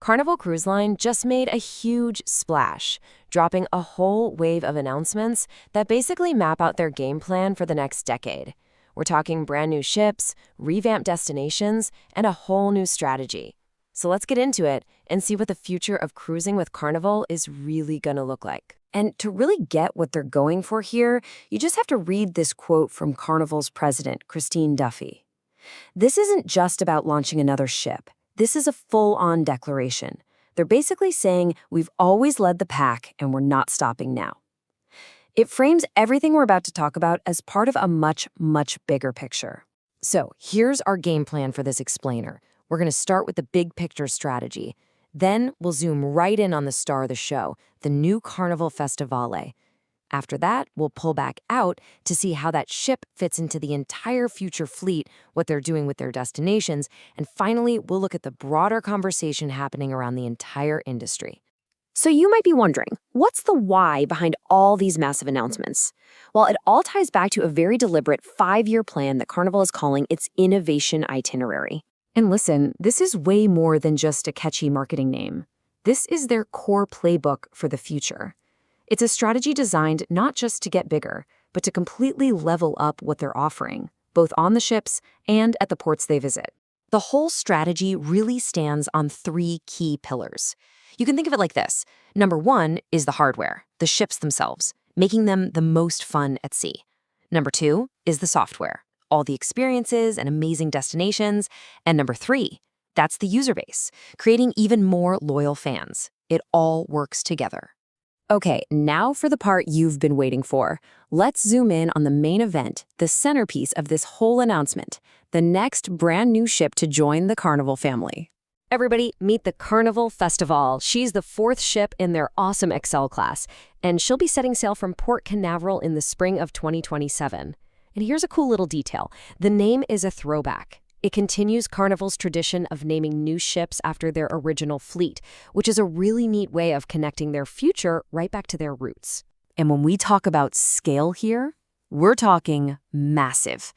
Carnival Cruise Line just made a huge splash, dropping a whole wave of announcements that basically map out their game plan for the next decade. We're talking brand new ships, revamped destinations, and a whole new strategy. So let's get into it and see what the future of cruising with Carnival is really going to look like. And to really get what they're going for here, you just have to read this quote from Carnival's president, Christine Duffy. "This isn't just about launching another ship. This is a full-on declaration. They're basically saying we've always led the pack and we're not stopping now." It frames everything we're about to talk about as part of a much, much bigger picture. So here's our game plan for this explainer. We're going to start with the big picture strategy. Then we'll zoom right in on the star of the show, the new Carnival Festivale. After that, we'll pull back out to see how that ship fits into the entire future fleet, what they're doing with their destinations, and finally, we'll look at the broader conversation happening around the entire industry. So you might be wondering, what's the why behind all these massive announcements? Well, it all ties back to a very deliberate 5-year plan that Carnival is calling its Innovation Itinerary. And listen, this is way more than just a catchy marketing name. This is their core playbook for the future. It's a strategy designed not just to get bigger, but to completely level up what they're offering, both on the ships and at the ports they visit. The whole strategy really stands on 3 key pillars. You can think of it like this. Number 1 is the hardware, the ships themselves, making them the most fun at sea. Number 2 is the software, all the experiences and amazing destinations. And number 3, that's the user base, creating even more loyal fans. It all works together. Okay, now for the part you've been waiting for. Let's zoom in on the main event, the centerpiece of this whole announcement, the next brand new ship to join the Carnival family. Everybody, meet the Carnival Festivale. She's the 4th ship in their awesome XL class, and she'll be setting sail from Port Canaveral in the spring of 2027. And here's a cool little detail. The name is a throwback. It continues Carnival's tradition of naming new ships after their original fleet, which is a really neat way of connecting their future right back to their roots. And when we talk about scale here, we're talking massive.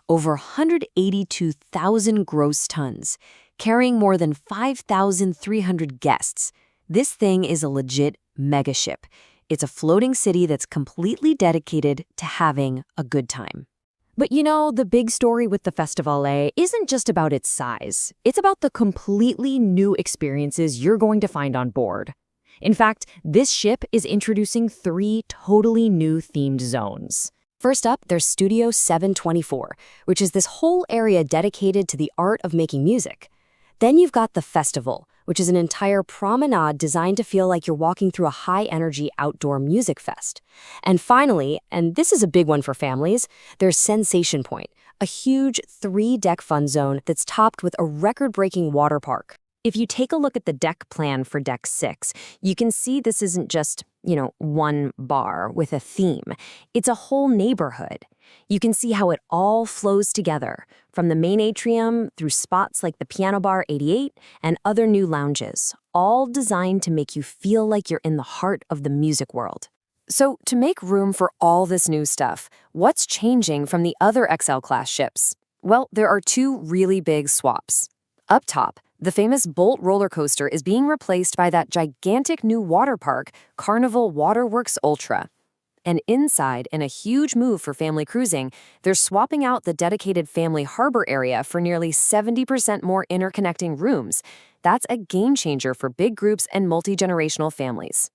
Over 182,000 gross tons, carrying more than 5,300 guests. This thing is a legit megaship. It's a floating city that's completely dedicated to having a good time. But you know, the big story with the Festivale isn't just about its size. It's about the completely new experiences you're going to find on board. In fact, this ship is introducing 3 totally new themed zones. First up, there's Studio 724, which is this whole area dedicated to the art of making music. Then you've got the Festival, which is an entire promenade designed to feel like you're walking through a high-energy outdoor music fest. And finally, and this is a big one for families, there's Sunsation Point, a huge 3-deck fun zone that's topped with a record-breaking water park. If you take a look at the deck plan for Deck 6, you can see this isn't just, one bar with a theme. It's a whole neighborhood. You can see how it all flows together, from the main atrium through spots like the Piano Bar 88 and other new lounges, all designed to make you feel like you're in the heart of the music world. So to make room for all this new stuff, what's changing from the other XL-class ships? Well, there are 2 really big swaps. Up top, the famous Bolt roller coaster is being replaced by that gigantic new water park, Carnival Waterworks Ultra. And inside, in a huge move for family cruising, they're swapping out the dedicated family harbor area for nearly 70% more interconnecting rooms. That's a game changer for big groups and multi-generational families.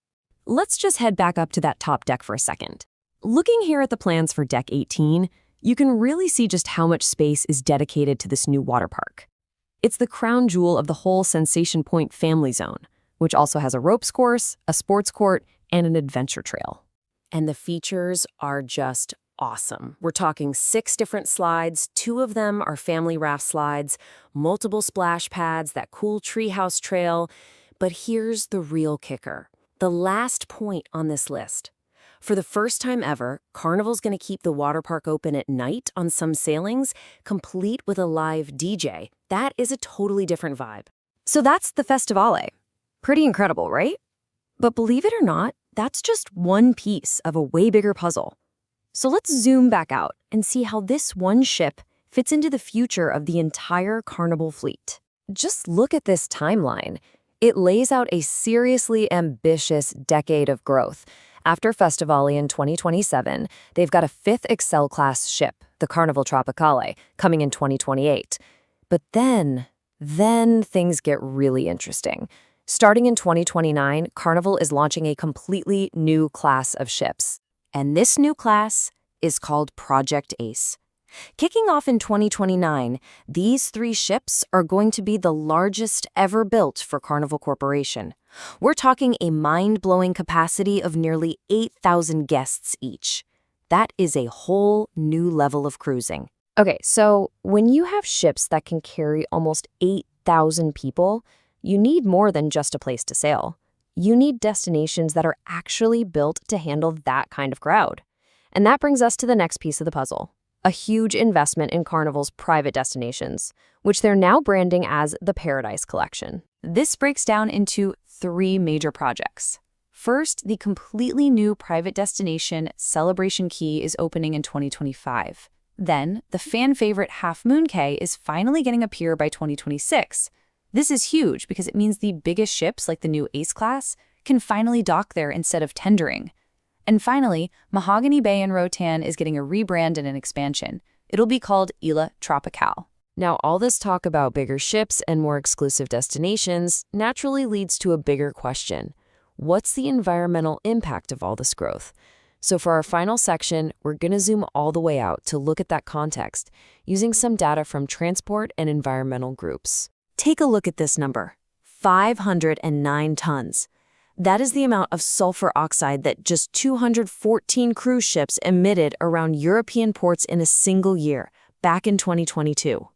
Let's just head back up to that top deck for a second. Looking here at the plans for Deck 18, you can really see just how much space is dedicated to this new water park. It's the crown jewel of the whole Sunsation Point family zone, which also has a ropes course, a sports court, and an adventure trail. And the features are just awesome. We're talking 6 different slides. 2 of them are family raft slides, multiple splash pads, that cool treehouse trail. But here's the real kicker, the last point on this list. For the first time ever, Carnival's going to keep the water park open at night on some sailings, complete with a live DJ. That is a totally different vibe. So that's the Festivale. Pretty incredible, right? But believe it or not, that's just one piece of a way bigger puzzle. So let's zoom back out and see how this one ship fits into the future of the entire Carnival fleet. Just look at this timeline. It lays out a seriously ambitious decade of growth. After Festivale in 2027, they've got a fifth Excel-class ship, the Carnival Tropicale, coming in 2028. But then things get really interesting. Starting in 2029, Carnival is launching a completely new class of ships. And this new class is called Project Ace. Kicking off in 2029, these 3 ships are going to be the largest ever built for Carnival Corporation. We're talking a mind-blowing capacity of nearly 8,000 guests each. That is a whole new level of cruising. Okay, so when you have ships that can carry almost 8,000 people, you need more than just a place to sail. You need destinations that are actually built to handle that kind of crowd. And that brings us to the next piece of the puzzle. A huge investment in Carnival's private destinations, which they're now branding as the Paradise Collection. This breaks down into 3 major projects. First, the completely new private destination Celebration Key is opening in 2025. Then, the fan-favorite Half Moon Cay is finally getting a pier by 2026. This is huge because it means the biggest ships, like the new Ace Class, can finally dock there instead of tendering. And finally, Mahogany Bay in Roatan is getting a rebrand and an expansion. It'll be called Isla Tropical. Now, all this talk about bigger ships and more exclusive destinations naturally leads to a bigger question. What's the environmental impact of all this growth? So for our final section, we're going to zoom all the way out to look at that context, using some data from transport and environmental groups. Take a look at this number, 509 tons. That is the amount of sulfur oxide that just 214 cruise ships emitted around European ports in a single year, back in 2022.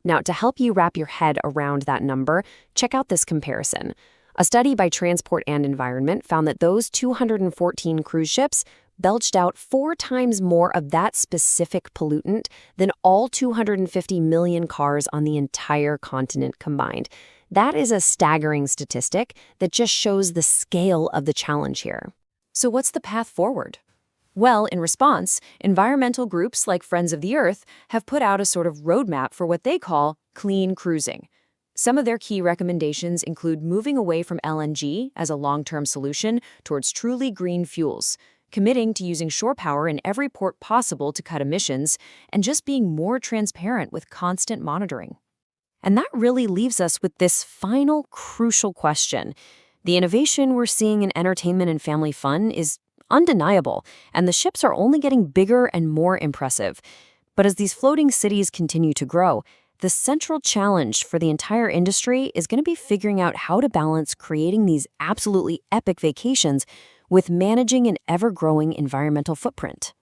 Now, to help you wrap your head around that number, check out this comparison. A study by Transport and Environment found that those 214 cruise ships belched out 4 times more of that specific pollutant than all 250 million cars on the entire continent combined. That is a staggering statistic that just shows the scale of the challenge here. So what's the path forward? Well, in response, environmental groups like Friends of the Earth have put out a sort of roadmap for what they call clean cruising. Some of their key recommendations include moving away from LNG as a long-term solution towards truly green fuels, committing to using shore power in every port possible to cut emissions, and just being more transparent with constant monitoring. And that really leaves us with this final crucial question. The innovation we're seeing in entertainment and family fun is undeniable, and the ships are only getting bigger and more impressive. But as these floating cities continue to grow, the central challenge for the entire industry is going to be figuring out how to balance creating these absolutely epic vacations with managing an ever-growing environmental footprint.